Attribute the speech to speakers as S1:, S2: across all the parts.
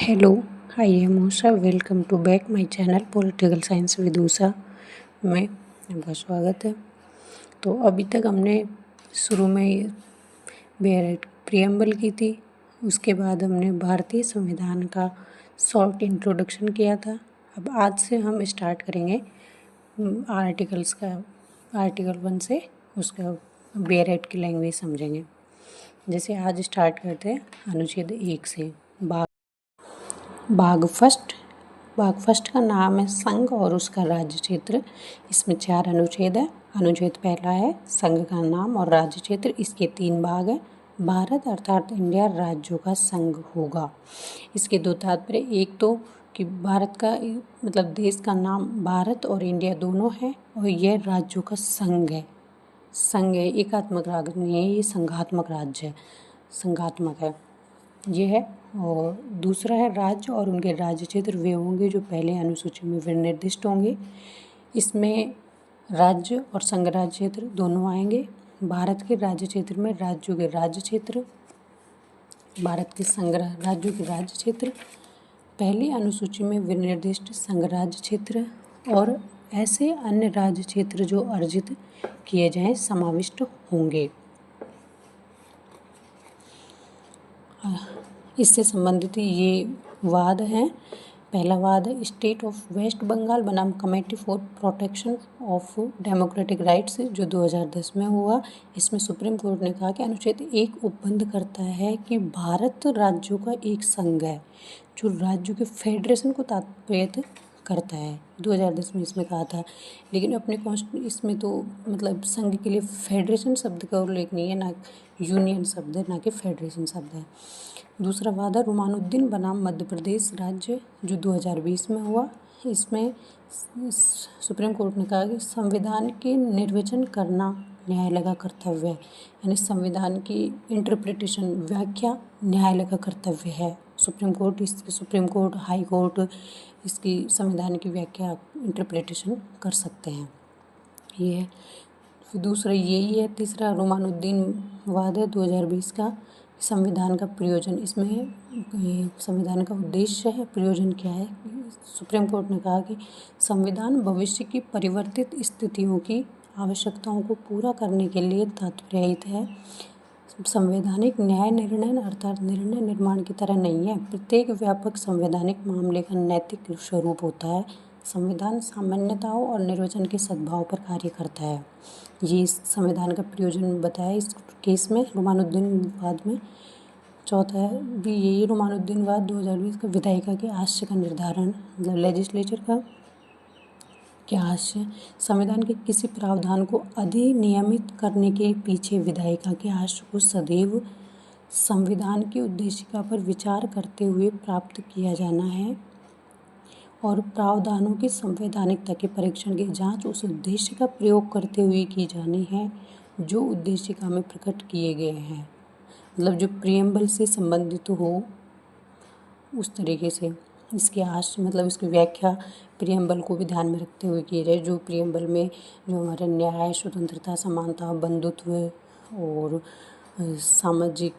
S1: Hello, I am Usha. Welcome to back my channel political science with Usha में आपका स्वागत है। तो अभी तक हमने शुरू में प्रियम्बल की थी, उसके बाद हमने भारतीय संविधान का शॉर्ट इंट्रोडक्शन किया था। अब आज से हम स्टार्ट करेंगे आर्टिकल्स का। आर्टिकल 1 से उसका बेरेट की लैंग्वेज समझेंगे। जैसे आज स्टार्ट करते हैं अनुच्छेद 1 से। भाग फर्स्ट का नाम है संघ और उसका राज्य क्षेत्र। इसमें 4 अनुच्छेद है। अनुच्छेद पहला है संघ का नाम और राज्य क्षेत्र। इसके 3 भाग हैं। भारत अर्थात इंडिया राज्यों का संघ होगा। इसके 2 तात्पर्य, एक तो कि भारत का मतलब देश का नाम भारत और इंडिया दोनों है और यह राज्यों का संघ है। एकात्मक राज्य नहीं है, ये संघात्मक राज्य है, संघात्मक है ये है। और दूसरा है राज्य और उनके राज्य क्षेत्र वे होंगे जो पहले अनुसूची में विनिर्दिष्ट होंगे। इसमें राज्य और संघ राज्य क्षेत्र दोनों आएंगे। भारत के राज्य क्षेत्र में राज्यों के राज्य क्षेत्र, भारत के संघ राज्यों के राज्य क्षेत्र, पहली अनुसूची में विनिर्दिष्ट संघ राज्य क्षेत्र और ऐसे अन्य राज्य क्षेत्र जो अर्जित किए जाएं समाविष्ट होंगे। इससे संबंधित ये वाद हैं। पहला वाद है स्टेट ऑफ वेस्ट बंगाल बनाम committee for protection of democratic rights, जो 2010 में हुआ। इसमें सुप्रीम कोर्ट ने कहा कि अनुच्छेद 1 उपबंध करता है कि भारत राज्यों का एक संघ है जो राज्यों के फेडरेशन को तात्पर्य करता है। 2010 में इसमें कहा था, लेकिन अपने इसमें तो मतलब संघ के लिए फेडरेशन शब्द का उल्लेख नहीं है, ना यूनियन शब्द है, ना कि फेडरेशन शब्द है। दूसरा वादा रुमानुद्दीन बनाम मध्य प्रदेश राज्य, जो 2020 में हुआ। इसमें सुप्रीम कोर्ट ने कहा कि संविधान के निर्वचन करना न्यायालय का कर्तव्य है, यानी संविधान की इंटरप्रिटेशन व्याख्या न्यायालय का कर्तव्य है। सुप्रीम कोर्ट, हाई कोर्ट इसकी संविधान की व्याख्या इंटरप्रिटेशन कर सकते हैं। ये है। फिर दूसरा यही है। तीसरा रुमानुद्दीन वाद है 2020 का, संविधान का प्रयोजन। इसमें संविधान का उद्देश्य है, प्रयोजन क्या है। सुप्रीम कोर्ट ने कहा कि संविधान भविष्य की परिवर्तित स्थितियों की आवश्यकताओं को पूरा करने के लिए तात्पर्यहित है। संवैधानिक न्याय निर्णय अर्थात निर्णय निर्माण की तरह नहीं है। प्रत्येक व्यापक संवैधानिक मामले का नैतिक स्वरूप होता है। संविधान सामान्यताओं और निर्वचन के सद्भाव पर कार्य करता है। ये संविधान का प्रयोजन बताया इस केस में, रुमानुद्दीन वाद में। चौथा है भी यही रुमानुद्दीन वाद 2020 का, विधायिका के आशय का निर्धारण, मतलब लेजिस्लेचर का क्या आशय। संविधान के किसी प्रावधान को अधिनियमित करने के पीछे विधायिका के आशय को सदैव संविधान की उद्देशिका पर विचार करते हुए प्राप्त किया जाना है और प्रावधानों की संवैधानिकता के परीक्षण की जांच उस उद्देश्य का प्रयोग करते हुए की जानी है जो उद्देशिका में प्रकट किए गए हैं। मतलब जो प्रियम्बल से संबंधित हो उस तरीके से इसकी मतलब इसकी व्याख्या प्रियम्बल को भी ध्यान में रखते हुए की जाए। जो प्रियम्बल में जो हमारे न्याय, स्वतंत्रता, समानता, बंधुत्व और सामाजिक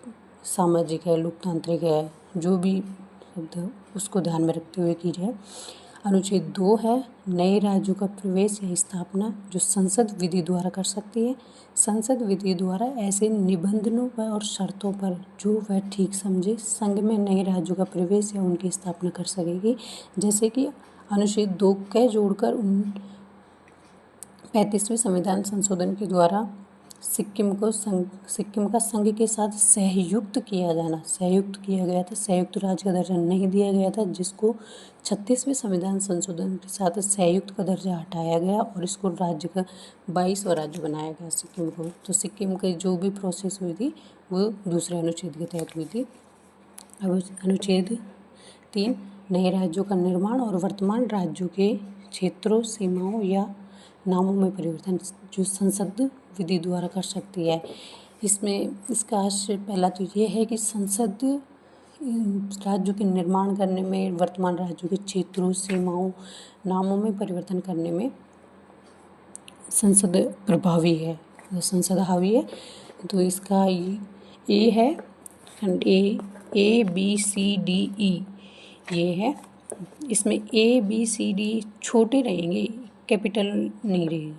S1: है, लोकतांत्रिक है, जो भी शब्द उसको ध्यान में रखते हुए की जाए। अनुच्छेद 2 है नए राज्यों का प्रवेश या स्थापना, जो संसद विधि द्वारा कर सकती है। संसद विधि द्वारा ऐसे निबंधनों पर और शर्तों पर जो वह ठीक समझे संघ में नए राज्यों का प्रवेश या उनकी स्थापना कर सकेगी। जैसे कि अनुच्छेद 2 के जोड़कर 35वें संविधान संशोधन के द्वारा सिक्किम का संघ के साथ सहयुक्त किया गया था। संयुक्त राज्य का दर्जा नहीं दिया गया था, जिसको 36वें संविधान संशोधन के साथ संयुक्त का दर्जा हटाया गया और इसको राज्य का 22वां राज्य बनाया गया सिक्किम को। तो सिक्किम की जो भी प्रोसेस हुई थी वो दूसरे अनुच्छेद के तहत हुई थी। अब अनुच्छेद 3 नए राज्यों का निर्माण और वर्तमान राज्यों के क्षेत्रों, सीमाओं या नामों में परिवर्तन, जो संसद विधि द्वारा कर सकती है। इसमें इसका आशय पहला तो ये है कि संसद राज्यों के निर्माण करने में, वर्तमान राज्यों के क्षेत्रों, सीमाओं, नामों में परिवर्तन करने में संसद प्रभावी है, संसद हावी है। तो इसका ए है, A B C D E, ये है। इसमें A B C D छोटे रहेंगे, कैपिटल नहीं रहेगा।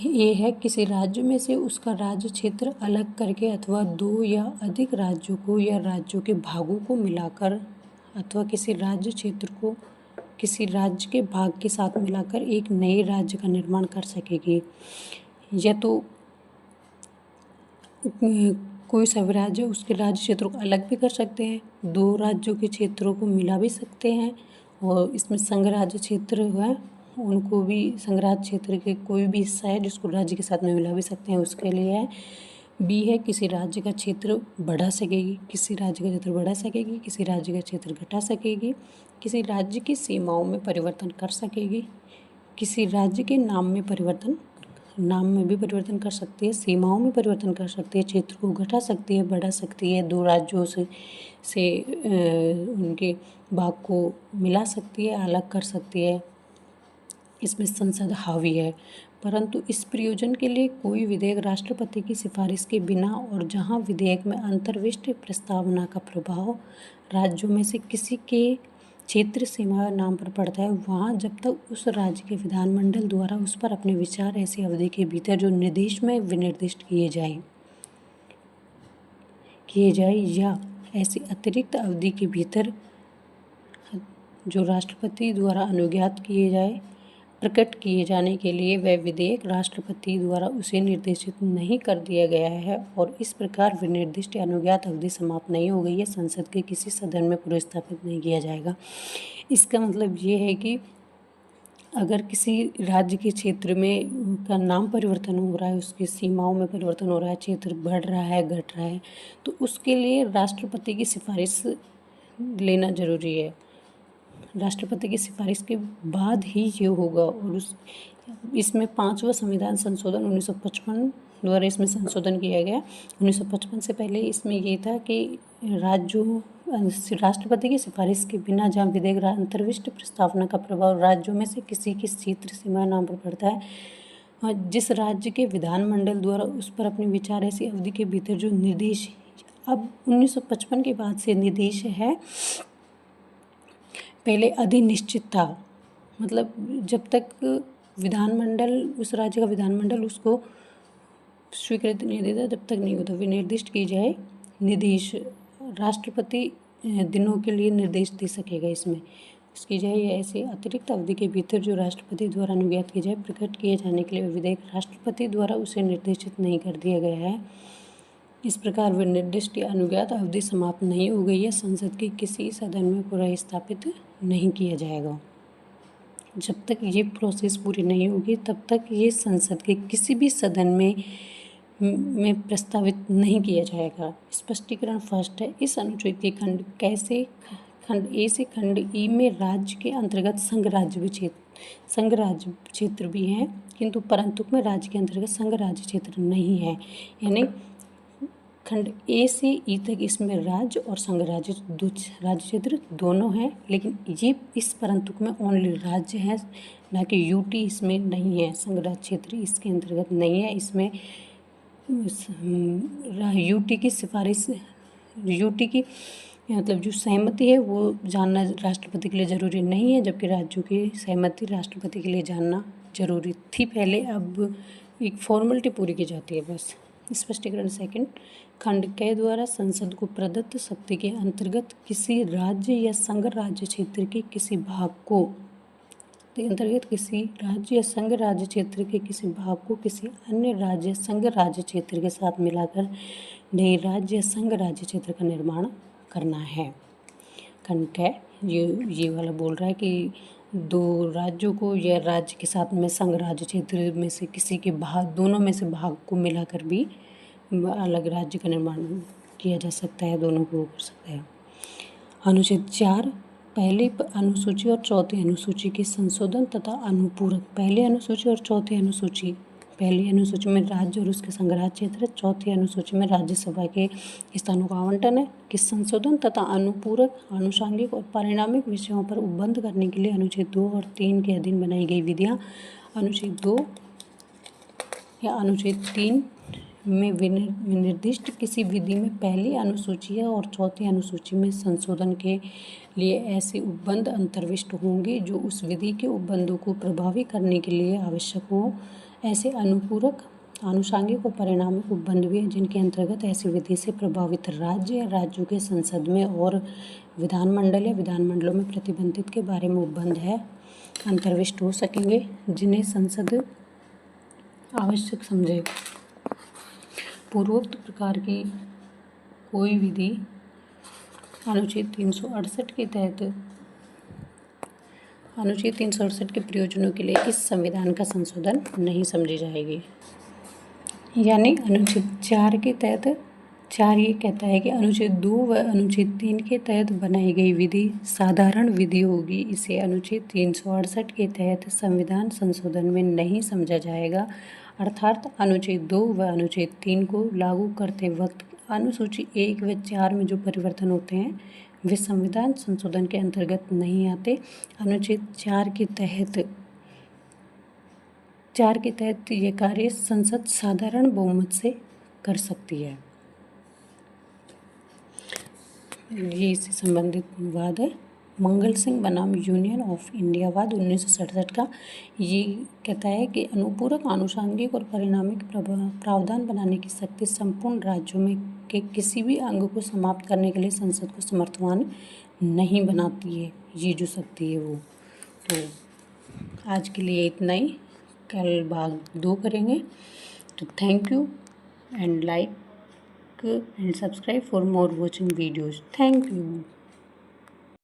S1: ये है किसी राज्य में से उसका राज्य क्षेत्र अलग करके अथवा दो या अधिक राज्यों को या राज्यों के भागों को मिलाकर अथवा किसी राज्य क्षेत्र को किसी राज्य के भाग के साथ मिलाकर एक नए राज्य का निर्माण कर सकेगी। या तो कोई सब राज्य उसके राज्य क्षेत्रों को अलग भी कर सकते हैं, दो राज्यों के क्षेत्रों को मिला भी सकते हैं, और इसमें संघ राज्य क्षेत्र है उनको भी संघ राज्य क्षेत्र के कोई भी हिस्सा है जिसको राज्य के साथ में मिला भी सकते हैं, उसके लिए है। बी है किसी राज्य का क्षेत्र बढ़ा सकेगी, किसी राज्य का क्षेत्र बढ़ा सकेगी, किसी राज्य का क्षेत्र घटा सकेगी, किसी राज्य की सीमाओं में परिवर्तन कर सकेगी, किसी राज्य के नाम में भी परिवर्तन कर सकती है, सीमाओं में परिवर्तन कर सकती है, क्षेत्र को घटा सकती है, बढ़ा सकती है, दो राज्यों से उनके भाग को मिला सकती है, अलग कर सकती है। इसमें संसद हावी है, परंतु इस प्रयोजन के लिए कोई विधेयक राष्ट्रपति की सिफारिश के बिना और जहां विधेयक में अंतर्विष्ट प्रस्तावना का प्रभाव राज्यों में से किसी के क्षेत्र सीमा नाम पर पड़ता है, वहां जब तक उस राज्य के विधानमंडल द्वारा उस पर अपने विचार ऐसी अवधि के भीतर जो निर्देश में विनिर्दिष्ट किए जाए या ऐसी अतिरिक्त अवधि के भीतर जो राष्ट्रपति द्वारा अनुज्ञात किए जाए प्रकट किए जाने के लिए वह विधेयक राष्ट्रपति द्वारा उसे निर्देशित नहीं कर दिया गया है और इस प्रकार विनिर्दिष्ट अनुज्ञात अवधि समाप्त नहीं हो गई है, संसद के किसी सदन में पुनर्स्थापित नहीं किया जाएगा। इसका मतलब ये है कि अगर किसी राज्य के क्षेत्र में का नाम परिवर्तन हो रहा है, उसकी सीमाओं में परिवर्तन हो रहा है, क्षेत्र बढ़ रहा है, घट रहा है, तो उसके लिए राष्ट्रपति की सिफारिश लेना जरूरी है। राष्ट्रपति की सिफारिश के बाद ही ये होगा। और इसमें 5वां संविधान संशोधन 1955 द्वारा इसमें संशोधन किया गया। 1955 से पहले इसमें ये था कि राष्ट्रपति की सिफारिश के बिना जहाँ विधेयक अंतर्विष्ट प्रस्तावना का प्रभाव राज्यों में से किसी के क्षेत्र सीमा नाम पर पड़ता है, जिस राज्य के विधानमंडल द्वारा उस पर अपने विचार ऐसी अवधि के भीतर जो निर्देश, अब 1955 के बाद से निर्देश है, पहले अधिनिश्चित था, मतलब जब तक विधानमंडल उस राज्य का विधानमंडल उसको स्वीकृति नहीं देता तब तक नहीं होता। विनिर्दिष्ट की जाए निर्देश, राष्ट्रपति दिनों के लिए निर्देश दे सकेगा इसमें इसकी जाए या ऐसे अतिरिक्त अवधि के भीतर जो राष्ट्रपति द्वारा अनुज्ञात की जाए प्रकट किए जाने के लिए विधेयक राष्ट्रपति द्वारा उसे निर्देशित नहीं कर दिया गया है। इस प्रकार विनिर्दिष्ट या अनुज्ञात अवधि समाप्त नहीं हो गई है, संसद के किसी सदन में पुनर्स्थापित नहीं किया जाएगा। जब तक ये प्रोसेस पूरी नहीं होगी तब तक ये संसद के किसी भी सदन में प्रस्तावित नहीं किया जाएगा। स्पष्टीकरण फर्स्ट है, इस अनुच्छेद के खंड ए से खंड ई में राज्य के अंतर्गत संघ राज्य क्षेत्र भी हैं, किंतु परंतु में राज्य के अंतर्गत संघ राज्य क्षेत्र नहीं है। यानी खंड ए से ई तक इसमें राज्य और संघ राज्य क्षेत्र दोनों हैं, लेकिन ये इस परंतु में ओनली राज्य है, ना कि यूटी इसमें नहीं है। संघ राज्य क्षेत्र इसके अंतर्गत नहीं है। इसमें यूटी की मतलब जो सहमति है वो जानना राष्ट्रपति के लिए ज़रूरी नहीं है, जबकि राज्यों की सहमति राष्ट्रपति के लिए जानना जरूरी थी पहले। अब एक फॉर्मेलिटी पूरी की जाती है बस। स्पष्टीकरण सेकंड, खंड के द्वारा संसद को प्रदत्त शक्ति के अंतर्गत किसी राज्य या संघ राज्य क्षेत्र के किसी भाग को किसी राज्य या संघ राज्य क्षेत्र के किसी भाग को किसी अन्य राज्य संघ राज्य क्षेत्र के साथ मिलाकर नए राज्य या संघ राज्य क्षेत्र का निर्माण करना है। खंड के ये वाला बोल रहा है कि दो राज्यों को या राज्य के साथ में संघ राज्य क्षेत्र में से किसी के भाग, दोनों में से भाग को मिलाकर भी अलग राज्य का निर्माण किया जा सकता है, दोनों को कर सकता है। अनुच्छेद 4, पहली अनुसूची और चौथी अनुसूची के संशोधन तथा अनुपूरक। पहली अनुसूची और चौथी अनुसूची, पहली अनुसूची में राज्य और उसके संघ राज्य क्षेत्र, चौथी अनुसूची में राज्यसभा के स्थानों का आवंटन है कि संशोधन तथा अनुपूरक, आनुषंगिक और परिणामिक विषयों पर उपबंध करने के लिए अनुच्छेद 2 और 3 के अधीन बनाई गई विधियां अनुच्छेद 2 या अनुच्छेद 3 में विनिर्दिष्ट किसी विधि में पहली अनुसूची और चौथी अनुसूची में संशोधन के लिए ऐसे उपबंध अंतर्विष्ट होंगे जो उस विधि के उपबंधों को प्रभावी करने के लिए आवश्यक हों। ऐसे अनुपूरक, आनुषंगिक और परिणामिक उपबंध भी हैं जिनके अंतर्गत ऐसी विधि से प्रभावित राज्य या राज्यों के संसद में और विधानमंडल या विधानमंडलों में प्रतिबंधित के बारे में उपबंध है अंतर्विष्ट हो सकेंगे, जिन्हें संसद आवश्यक समझे। पूर्वोक्त प्रकार की कोई विधि अनुच्छेद 368 के तहत अनुच्छेद 368 के प्रयोजनों के लिए इस संविधान का संशोधन नहीं समझी जाएगी। यानी अनुच्छेद 4 के तहत 4 ये कहता है कि अनुच्छेद 2 व अनुच्छेद 3 के तहत बनाई गई विधि साधारण विधि होगी। इसे अनुच्छेद 368 के तहत संविधान संशोधन में नहीं समझा जाएगा। अर्थात अनुच्छेद 2 व अनुच्छेद 3 को लागू करते वक्त अनुसूची 1 व 4 में जो परिवर्तन होते हैं वे संविधान संशोधन के अंतर्गत नहीं आते। अनुच्छेद 4 के तहत ये कार्य संसद साधारण बहुमत से कर सकती है। ये इससे संबंधित वाद है। मंगल सिंह बनाम यूनियन ऑफ इंडिया वाद 1967 का ये कहता है कि अनुपूरक, आनुषंगिक और परिणामिक प्रावधान बनाने की शक्ति संपूर्ण राज्यों में के किसी भी अंग को समाप्त करने के लिए संसद को समर्थवान नहीं बनाती है। ये जो शक्ति है वो। तो आज के लिए इतना ही, कल भाग 2 करेंगे। तो thank you and like and subscribe for more watching videos. Thank you.